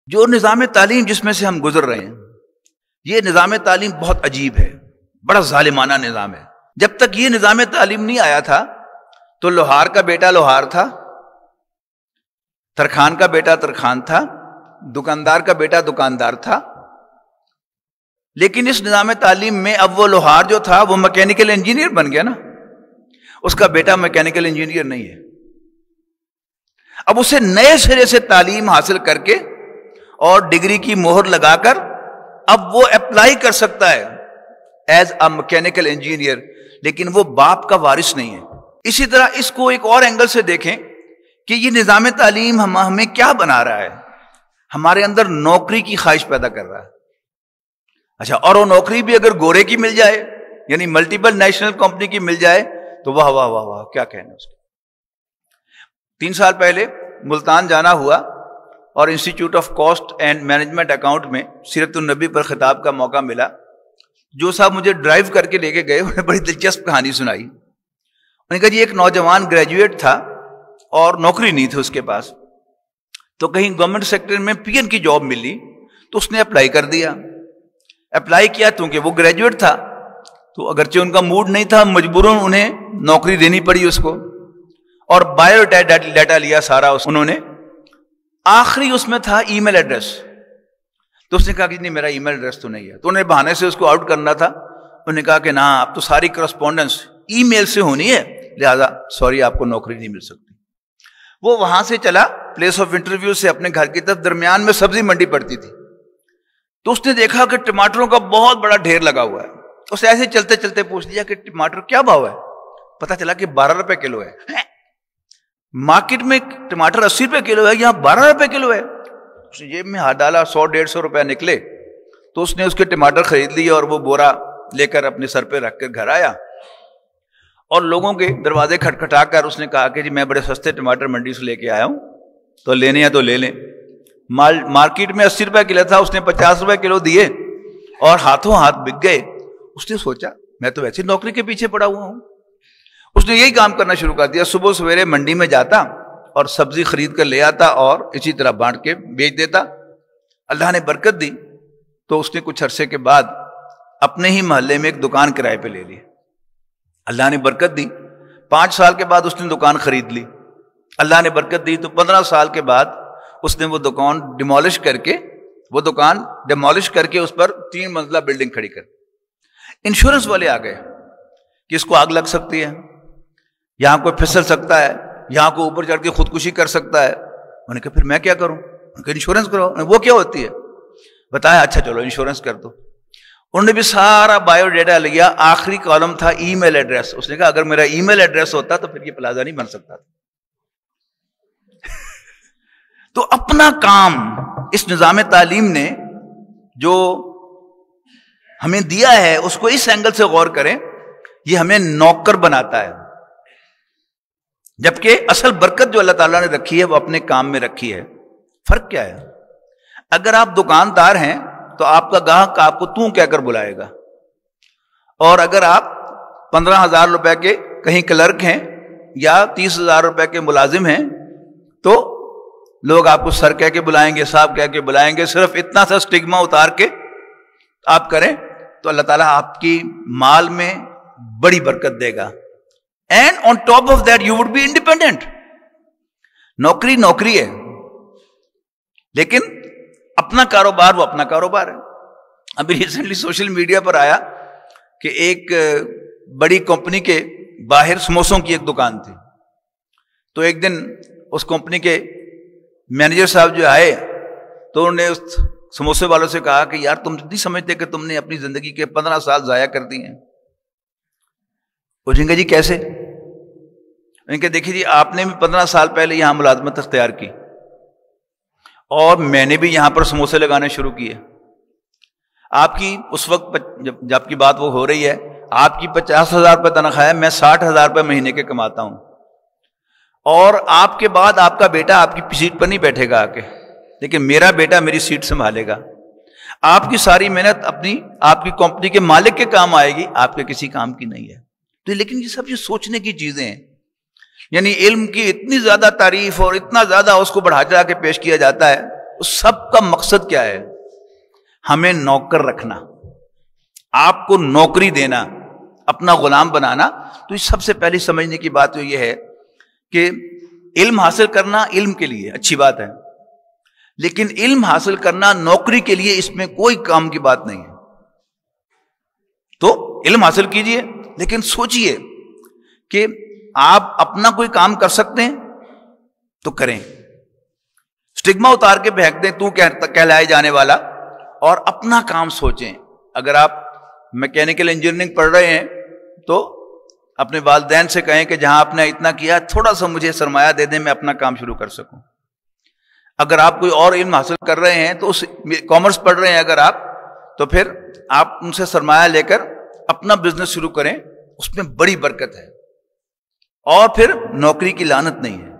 جو نظام تعلیم جس میں سے ہم گزر رہے ہیں، یہ نظام تعلیم بہت عجیب ہے، بڑا ظالمانہ نظام ہے۔ جب تک یہ نظام تعلیم نہیں آیا تھا تو لوہار کا بیٹا لوہار تھا، ترخان کا بیٹا ترخان تھا، دکاندار کا بیٹا دکاندار تھا۔ لیکن اس نظام تعلیم میں اب وہ لوہار جو تھا وہ میکینیکل انجینئر بن گیا نا، اس کا بیٹا میکینیکل انجینئر نہیں ہے۔ اب اسے نئے سرے سے تعلیم حاصل کر کے اور ڈگری کی مہر لگا کر اب وہ اپلائی کر سکتا ہے ایز اے میکینیکل انجینئر، لیکن وہ باپ کا وارث نہیں ہے۔ اسی طرح اس کو ایک اور اینگل سے دیکھیں کہ یہ نظام تعلیم ہمیں کیا بنا رہا ہے، ہمارے اندر نوکری کی خواہش پیدا کر رہا ہے۔ اچھا، اور وہ نوکری بھی اگر گورے کی مل جائے، یعنی ملٹیپل نیشنل کمپنی کی مل جائے تو واہ واہ واہ واہ، کیا کہنا اس کا۔ 3 سال پہلے ملتان جانا ہوا اور institute of cost and management account میں سیرت النبی پر خطاب کا موقع ملا۔ جو صاحب مجھے ڈرائیو کر کے لے کے گئے انہوں نے بڑی دلچسپ کہانی سنائی۔ انہوں نے کہا جی ایک نوجوان گریجویٹ تھا اور نوکری نہیں تھی اس کے پاس، تو کہیں گورنمنٹ سیکٹر میں پی این کی جاب ملی تو اس نے اپلائی کر دیا۔ اپلائی کیا کیونکہ وہ گریجویٹ تھا، تو اگرچہ ان کا موڈ نہیں تھا، مجبوراً انہیں نوکری دینی پڑی اس کو، اور بایو ڈیٹا لیا سارا انہوں نے۔ آخری اس میں تھا ای میل ایڈریس، تو اس نے کہا کہ نہیں میرا ای میل ایڈریس تو نہیں ہے، تو انہیں بہانے سے اس کو آؤٹ کرنا تھا۔ انہوں نے کہا کہ نا اب تو ساری کرسپونڈنس ای میل سے ہونی ہے، لہذا سوری آپ کو نوکری نہیں مل سکتی۔ وہ وہاں سے چلا پلیس آف انٹرویو سے اپنے گھر کی طرف، درمیان میں سبزی منڈی پڑتی تھی، تو اس نے دیکھا کہ ٹماٹروں کا بہت بڑا ڈھیر لگا ہوا ہے۔ اسے ایسے چلتے چلتے پوچھ لیا کہ ٹماٹر کیا بھاؤ ہے؟ پتا چلا کہ 12 روپے کلو ہے۔ مارکیٹ میں ٹماٹر 80 روپے کلو ہے، یہاں 12 روپے کلو ہے۔ اس نے جیب میں ہاتھ ڈالا، 100-150 روپے نکلے، تو اس نے اس کے ٹماٹر خرید لیے اور وہ بورا لے کر اپنے سر پہ رکھ کر گھر آیا، اور لوگوں کے دروازے کھٹکھٹا کر اس نے کہا کہ جی میں بڑے سستے ٹماٹر منڈی سے لے کے آیا ہوں، تو لینے ہیں تو لے لیں۔ مارکیٹ میں 80 روپے کلو تھا، اس نے 50 روپے کلو دیے اور ہاتھوں ہاتھ بک گئے۔ اس نے سوچا میں تو ویسے نوکری کے پیچھے پڑا ہوا ہوں۔ اس نے یہی کام کرنا شروع کر دیا، صبح سویرے منڈی میں جاتا اور سبزی خرید کر لے آتا اور اسی طرح بانٹ کے بیچ دیتا۔ اللہ نے برکت دی تو اس نے کچھ عرصے کے بعد اپنے ہی محلے میں ایک دکان کرائے پہ لے لی۔ اللہ نے برکت دی، 5 سال کے بعد اس نے دکان خرید لی۔ اللہ نے برکت دی تو 15 سال کے بعد اس نے وہ دکان ڈیمولش کر کے اس پر 3 منزلہ بلڈنگ کھڑی کر۔ انشورنس والے آ گئے کہ اس کو آگ لگ سکتی ہے، یہاں کوئی پھسل سکتا ہے، یہاں کو اوپر چڑھ کے خودکشی کر سکتا ہے۔ انہوں نے کہا پھر میں کیا کروں؟ انہوں نے کہا انشورنس کرو۔ وہ کیا ہوتی ہے بتایا؟ اچھا چلو انشورنس کر دو۔ انہوں نے بھی سارا بایو ڈیٹا لیا، آخری کالم تھا ای میل ایڈریس۔ اس نے کہا اگر میرا ای میل ایڈریس ہوتا تو پھر یہ پلازا نہیں بن سکتا تھا۔ تو اپنا کام اس نظام تعلیم نے جو ہمیں دیا ہے اس کو اس اینگل سے غور کریں، یہ ہمیں نوکر بناتا ہے، جبکہ اصل برکت جو اللہ تعالیٰ نے رکھی ہے وہ اپنے کام میں رکھی ہے۔ فرق کیا ہے؟ اگر آپ دکاندار ہیں تو آپ کا گاہک آپ کو تو کہہ کر بلائے گا، اور اگر آپ 15,000 روپے کے کہیں کلرک ہیں یا 30,000 روپے کے ملازم ہیں تو لوگ آپ کو سر کہہ کے بلائیں گے، صاحب کہہ کے بلائیں گے۔ صرف اتنا سا سٹگما اتار کے آپ کریں تو اللہ تعالیٰ آپ کی مال میں بڑی برکت دے گا۔ And on top of that you would be independent. نوکری نوکری ہے، لیکن اپنا کاروبار وہ اپنا کاروبار ہے۔ ابھی ریسنٹلی سوشل میڈیا پر آیا کہ ایک بڑی کمپنی کے باہر سموسوں کی ایک دکان تھی، تو ایک دن اس کمپنی کے مینیجر صاحب جو آئے تو انہوں نے اس سموسے والوں سے کہا کہ یار تم نہیں سمجھتے کہ تم نے اپنی زندگی کے 15 سال ضائع کر دی ہیں؟ پوچھیں گے جی کیسے؟ ان کے دیکھیے جی آپ نے بھی 15 سال پہلے یہاں ملازمت اختیار کی اور میں نے بھی یہاں پر سموسے لگانے شروع کیے۔ آپ کی اس وقت جب کی بات وہ ہو رہی ہے، آپ کی 50,000 روپے تنخواہ ہے، میں 60,000 روپے مہینے کے کماتا ہوں، اور آپ کے بعد آپ کا بیٹا آپ کی سیٹ پر نہیں بیٹھے گا آ کے، لیکن میرا بیٹا میری سیٹ سنبھالے گا۔ آپ کی ساری محنت آپ کی کمپنی کے مالک کے کام آئے گی، آپ کے کسی کام کی نہیں ہے۔ تو لیکن یہ سب سوچنے کی چیزیں ہیں، یعنی علم کی اتنی زیادہ تعریف اور اتنا زیادہ اس کو بڑھا چڑھا کے پیش کیا جاتا ہے، اس سب کا مقصد کیا ہے؟ ہمیں نوکر رکھنا، آپ کو نوکری دینا، اپنا غلام بنانا. تو اس سب سے پہلی سمجھنے کی بات تو یہ ہے کہ علم حاصل کرنا علم کے لیے اچھی بات ہے، لیکن علم حاصل کرنا نوکری کے لیے اس میں کوئی کام کی بات نہیں ہے. تو علم حاصل کیجئے، لیکن سوچئے کہ آپ اپنا کوئی کام کر سکتے ہیں تو کریں. سٹگما اتار کے پھینک دیں تو کہلائے جانے والا، اور اپنا کام سوچیں. اگر آپ میکینیکل انجینئرنگ پڑھ رہے ہیں تو اپنے والدین سے کہیں کہ جہاں آپ نے اتنا کیا تھوڑا سا مجھے سرمایہ دے دیں، میں اپنا کام شروع کر سکوں. اگر آپ کوئی اور علم حاصل کر رہے ہیں تو اس کامرس پڑھ رہے ہیں اگر آپ، تو پھر آپ ان سے سرمایہ لے کر اپنا بزنس شروع کریں، اس میں بڑی برکت ہے. اور پھر نوکری کی لعنت نہیں ہے.